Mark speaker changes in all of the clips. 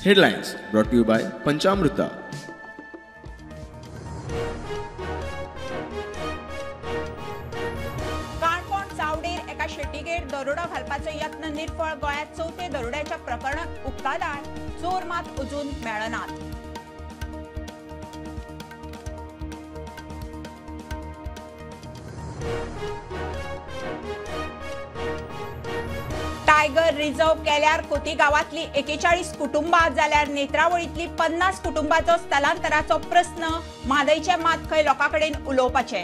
Speaker 1: Headlines brought to you by Panchamrita.
Speaker 2: Canacona चावडेर एका शेटीगेर दरोडो घालपाचो यत्न निर्फळ. गोंयांत चवथे दरोड्याच्या प्रकरणात उक्ताडार, चोर मात अजून मेळनात. टायगर रिझर्व केल्यार खोती गावातली 41 कुटुंबां जाल्यार नेत्रावळीतली 50 कुटुंबांचो स्थलांतराचो प्रस्न. म्हादयचे मात खंय लोकांकडेन उलोवपाचे.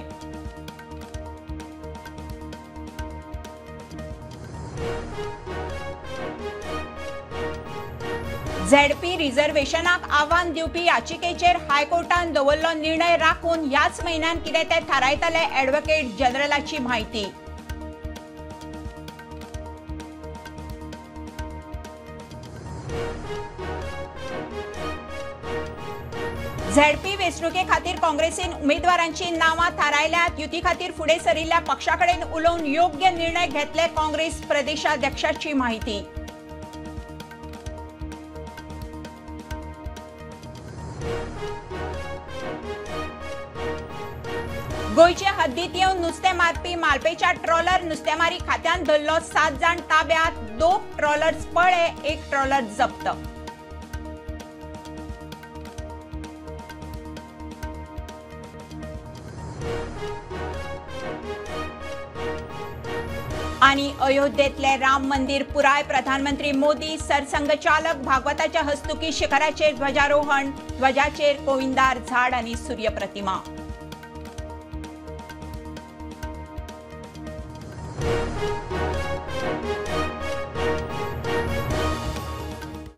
Speaker 2: झेडपी रिझर्वेशनाक आव्हान दिवपी याचिकेचेर हायकोर्टान दवरलो निर्णय राखून ह्याच म्हयन्यात कितें ते थारायतले. ॲडव्होकेट जनरलाची म्हायती. झेडपी वेंचणुके खातीर काँग्रेसीन उमेदवारांची नावां थारायल्यात. युती खातीर फुडें सरिल्ल्या पक्षाकडेन उलोवन योग्य निर्णय घेतले. काँग्रेस प्रदेशाध्यक्षाची म्हायती. गोंयचे हद्दीत येवन नुस्तें मारपी मालपेच्या ट्रॉलर नुस्तेमारी खात्यान धरलो. 7 जाण ताब्यात. 2 ट्रॉलर्स पळे, 1 ट्रॉलर जप्त. आणि अयोध्येतले राम मंदिर पुराय. प्रधानमंत्री मोदी सरसंघचालक भागवताच्या हस्तुकी शिखराचेर ध्वजारोहण. ध्वजाचेर कोविंदार झाड आणि सूर्य प्रतिमा.